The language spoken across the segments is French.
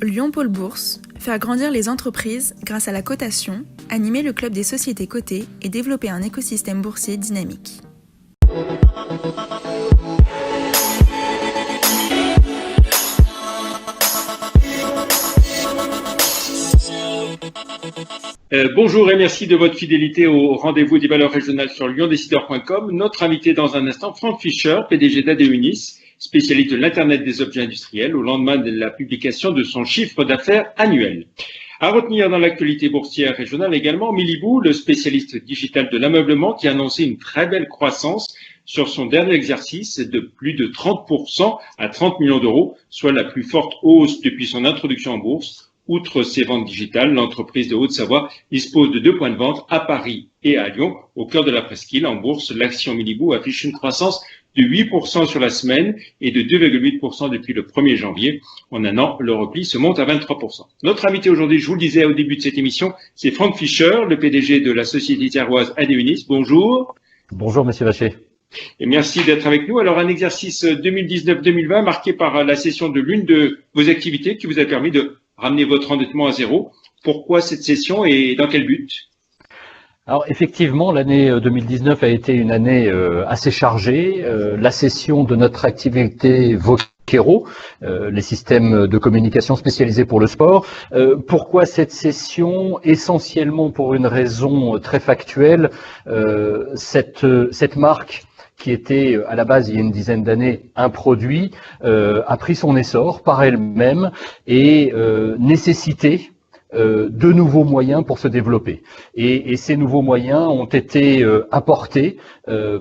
Lyon Pôle Bourse, faire grandir les entreprises grâce à la cotation, animer le club des sociétés cotées et développer un écosystème boursier dynamique. Bonjour et merci de votre fidélité au rendez-vous des valeurs régionales sur lyondécideur.com. Notre invité dans un instant, Franck Fischer, PDG d'ADUNIS, spécialiste de l'Internet des objets industriels, au lendemain de la publication de son chiffre d'affaires annuel. À retenir dans l'actualité boursière régionale également, Milibou, le spécialiste digital de l'ameublement, qui a annoncé une très belle croissance sur son dernier exercice de plus de 30% à 30 millions d'euros, soit la plus forte hausse depuis son introduction en bourse. Outre ses ventes digitales, l'entreprise de Haute-Savoie dispose de 2 points de vente à Paris et à Lyon, au cœur de la presqu'île. En bourse, l'action Milibou affiche une croissance de 8% sur la semaine et de 2,8% depuis le 1er janvier. En un an, le repli se monte à 23%. Notre invité aujourd'hui, je vous le disais au début de cette émission, c'est Franck Fischer, le PDG de la société therroise ADUNIS. Bonjour. Bonjour, monsieur Vacher. Et merci d'être avec nous. Alors, un exercice 2019-2020 marqué par la cession de l'une de vos activités qui vous a permis de ramener votre endettement à zéro. Pourquoi cette cession et dans quel but ? Alors effectivement, l'année 2019 a été une année assez chargée. La cession de notre activité Vokero, les systèmes de communication spécialisés pour le sport. Pourquoi cette cession ? Essentiellement pour une raison très factuelle. Cette marque qui était à la base il y a une dizaine d'années un produit, a pris son essor par elle-même et nécessitait de nouveaux moyens pour se développer. Et ces nouveaux moyens ont été apportés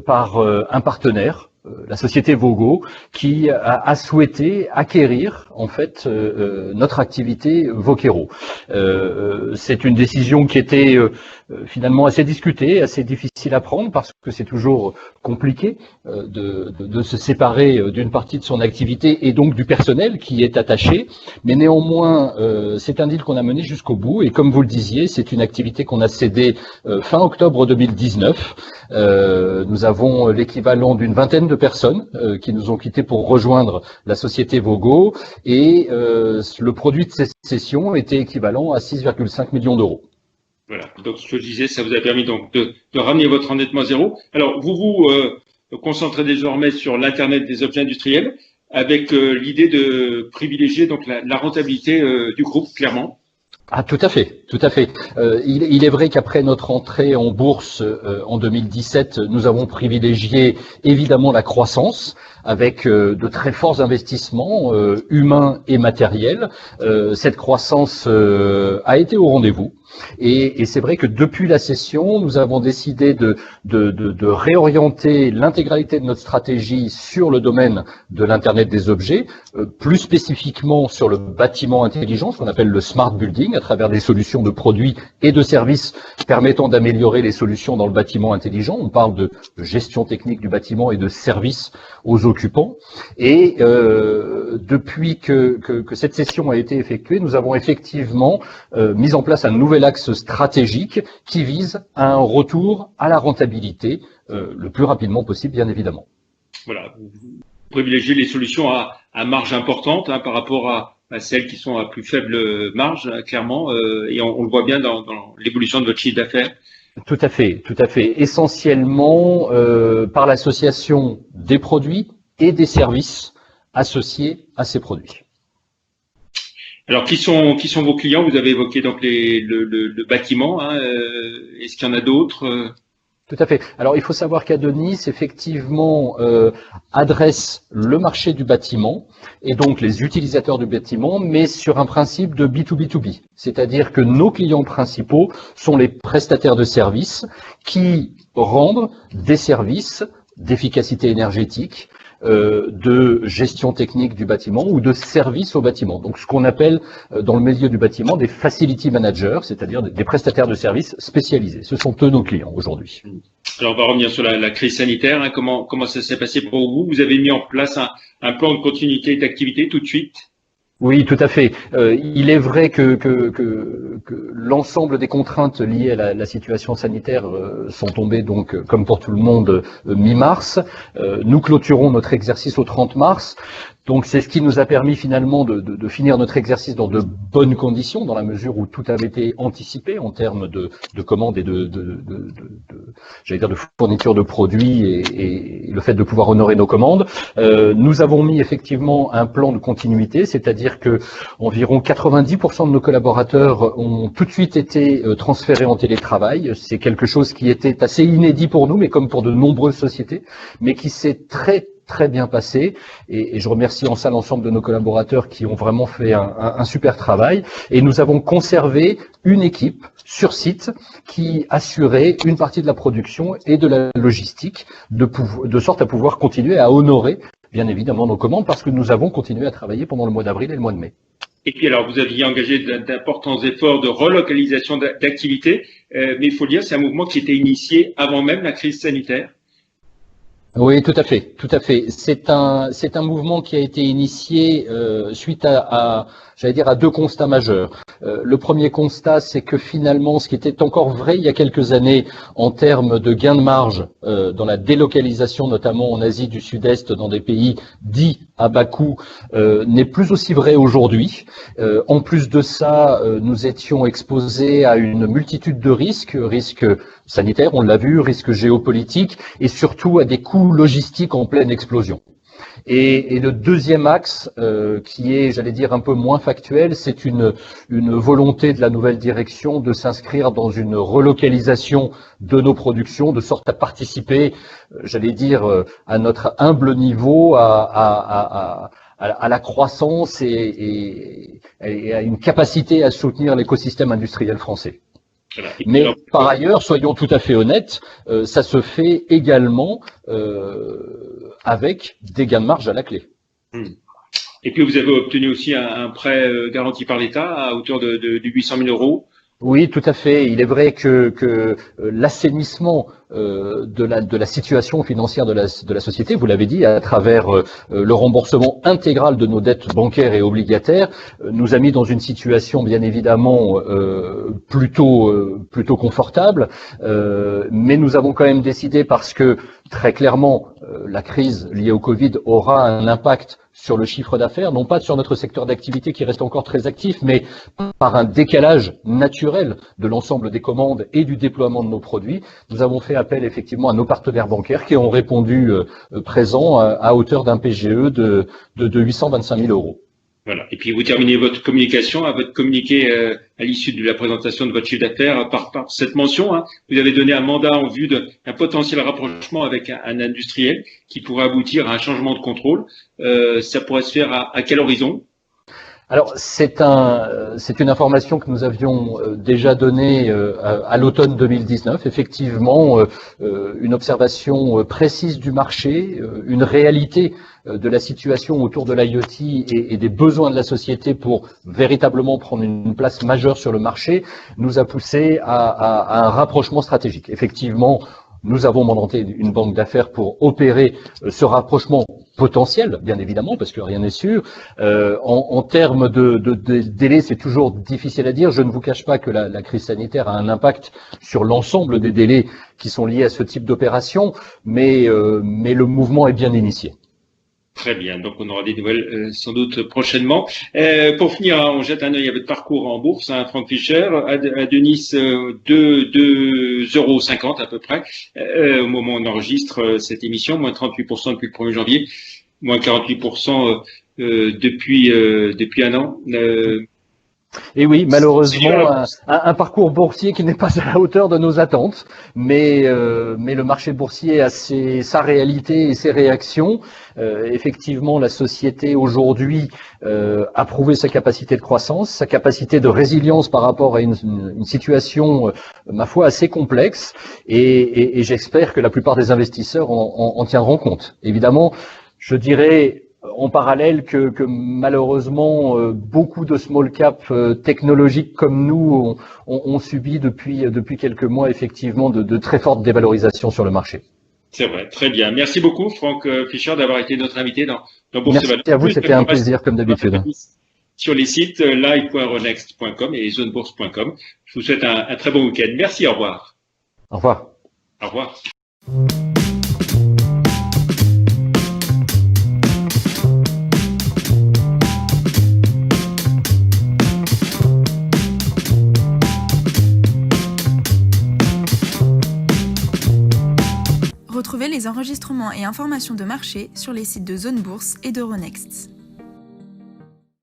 par un partenaire, la société Vogo, qui a souhaité acquérir en fait notre activité Vokero. C'est une décision qui était finalement assez discutée, assez difficile à prendre parce que c'est toujours compliqué de se séparer d'une partie de son activité et donc du personnel qui est attaché. Mais néanmoins, c'est un deal qu'on a mené jusqu'au bout et comme vous le disiez, c'est une activité qu'on a cédée fin octobre 2019. Nous avons l'équivalent d'une vingtaine de personnes qui nous ont quittés pour rejoindre la société Vogo et le produit de cette cession était équivalent à 6,5 millions d'euros. Voilà, donc ce que je disais, ça vous a permis donc de ramener votre endettement à zéro. Alors, vous vous concentrez désormais sur l'Internet des objets industriels avec l'idée de privilégier donc la rentabilité du groupe, clairement. Ah, tout à fait, tout à fait. Il est vrai qu'après notre entrée en bourse en 2017, nous avons privilégié évidemment la croissance avec de très forts investissements humains et matériels. Cette croissance a été au rendez-vous. Et c'est vrai que depuis la cession, nous avons décidé de réorienter l'intégralité de notre stratégie sur le domaine de l'Internet des objets, plus spécifiquement sur le bâtiment intelligent, ce qu'on appelle le smart building, à travers des solutions de produits et de services permettant d'améliorer les solutions dans le bâtiment intelligent. On parle de gestion technique du bâtiment et de services aux occupants. Et depuis que cette cession a été effectuée, nous avons effectivement mis en place un nouvel axe stratégique qui vise à un retour à la rentabilité le plus rapidement possible, bien évidemment. Voilà, vous privilégiez les solutions à marge importante par rapport à celles qui sont à plus faible marge, clairement, et on le voit bien dans l'évolution de votre chiffre d'affaires. Tout à fait, tout à fait. Essentiellement par l'association des produits et des services associés à ces produits. Alors, qui sont vos clients ? Vous avez évoqué donc le bâtiment. Est-ce qu'il y en a d'autres ? Tout à fait. Alors, il faut savoir qu'Adonis, effectivement, adresse le marché du bâtiment et donc les utilisateurs du bâtiment, mais sur un principe de B2B2B. C'est-à-dire que nos clients principaux sont les prestataires de services qui rendent des services d'efficacité énergétique, de gestion technique du bâtiment ou de service au bâtiment. Donc ce qu'on appelle dans le milieu du bâtiment des facility managers, c'est-à-dire des prestataires de services spécialisés. Ce sont eux nos clients aujourd'hui. Alors on va revenir sur la crise sanitaire. Comment ça s'est passé pour vous ? Vous avez mis en place un plan de continuité d'activité tout de suite ? Oui, tout à fait. Il est vrai que l'ensemble des contraintes liées à la situation sanitaire sont tombées donc, comme pour tout le monde, mi-mars. Nous clôturons notre exercice au 30 mars. Donc c'est ce qui nous a permis finalement de finir notre exercice dans de bonnes conditions, dans la mesure où tout avait été anticipé en termes de commandes et j'allais dire de fourniture de produits et le fait de pouvoir honorer nos commandes. Nous avons mis effectivement un plan de continuité, c'est-à-dire que environ 90% de nos collaborateurs ont tout de suite été transférés en télétravail. C'est quelque chose qui était assez inédit pour nous, mais comme pour de nombreuses sociétés, mais qui s'est très bien passé, et je remercie en ça l'ensemble de nos collaborateurs qui ont vraiment fait un super travail, et nous avons conservé une équipe sur site qui assurait une partie de la production et de la logistique, de sorte à pouvoir continuer à honorer bien évidemment nos commandes, parce que nous avons continué à travailler pendant le mois d'avril et le mois de mai. Et puis alors, vous aviez engagé d'importants efforts de relocalisation d'activités, mais il faut le dire, c'est un mouvement qui était initié avant même la crise sanitaire. Oui, tout à fait, tout à fait. C'est un mouvement qui a été initié suite à j'allais dire à deux constats majeurs. Le premier constat, c'est que finalement, ce qui était encore vrai il y a quelques années en termes de gains de marge dans la délocalisation, notamment en Asie du Sud-Est, dans des pays dits à bas coût, n'est plus aussi vrai aujourd'hui. En plus de ça, nous étions exposés à une multitude de risques sanitaires, on l'a vu, risques géopolitiques, et surtout à des coûts logistiques en pleine explosion. Et le deuxième axe, qui est, j'allais dire, un peu moins factuel, c'est une volonté de la nouvelle direction de s'inscrire dans une relocalisation de nos productions, de sorte à participer, j'allais dire, à notre humble niveau, à la croissance et à une capacité à soutenir l'écosystème industriel français. Mais par ailleurs, soyons tout à fait honnêtes, ça se fait également avec des gains de marge à la clé. Et puis vous avez obtenu aussi un prêt garanti par l'État à hauteur de 800 000 euros. Oui, tout à fait. Il est vrai que l'assainissement de la situation financière de la société, vous l'avez dit, à travers le remboursement intégral de nos dettes bancaires et obligataires, nous a mis dans une situation bien évidemment plutôt confortable. Mais nous avons quand même décidé, parce que très clairement la crise liée au Covid aura un impact sur le chiffre d'affaires, non pas sur notre secteur d'activité qui reste encore très actif, mais par un décalage naturel de l'ensemble des commandes et du déploiement de nos produits. Nous avons fait appel effectivement à nos partenaires bancaires qui ont répondu présents à hauteur d'un PGE de 825 000 euros. Voilà. Et puis vous terminez votre communication, votre communiqué à l'issue de la présentation de votre chiffre d'affaires par cette mention. Vous avez donné un mandat en vue d'un potentiel rapprochement avec un industriel qui pourrait aboutir à un changement de contrôle. Ça pourrait se faire à quel horizon ? Alors c'est une information que nous avions déjà donnée à l'automne 2019. Effectivement, une observation précise du marché, une réalité de la situation autour de l'IoT et des besoins de la société pour véritablement prendre une place majeure sur le marché, nous a poussé à un rapprochement stratégique. Effectivement, nous avons mandaté une banque d'affaires pour opérer ce rapprochement potentiel, bien évidemment, parce que rien n'est sûr. En termes de délai, c'est toujours difficile à dire. Je ne vous cache pas que la crise sanitaire a un impact sur l'ensemble des délais qui sont liés à ce type d'opération, mais le mouvement est bien initié. Très bien, donc on aura des nouvelles sans doute prochainement. Pour finir, on jette un œil à votre parcours en bourse, Frank Fischer, à Denis 2,50 € à peu près, au moment où on enregistre cette émission, moins 38% depuis le 1er janvier, moins 48% depuis un an. Et oui, malheureusement, un parcours boursier qui n'est pas à la hauteur de nos attentes, mais le marché boursier a sa réalité et ses réactions. Effectivement, la société aujourd'hui a prouvé sa capacité de croissance, sa capacité de résilience par rapport à une situation, ma foi, assez complexe, et j'espère que la plupart des investisseurs en tiendront compte. Évidemment, je dirais en parallèle que malheureusement beaucoup de small cap technologiques comme nous ont subi depuis quelques mois effectivement de très fortes dévalorisations sur le marché. C'est vrai, très bien. Merci beaucoup Frank Fischer d'avoir été notre invité dans Bourse et Valeurs. Merci à vous, c'était un plaisir comme d'habitude. Sur les sites live.renext.com et zonebourse.com. Je vous souhaite un très bon week-end. Merci, au revoir. Au revoir. Au revoir. Retrouvez les enregistrements et informations de marché sur les sites de Zone Bourse et d'Euronext.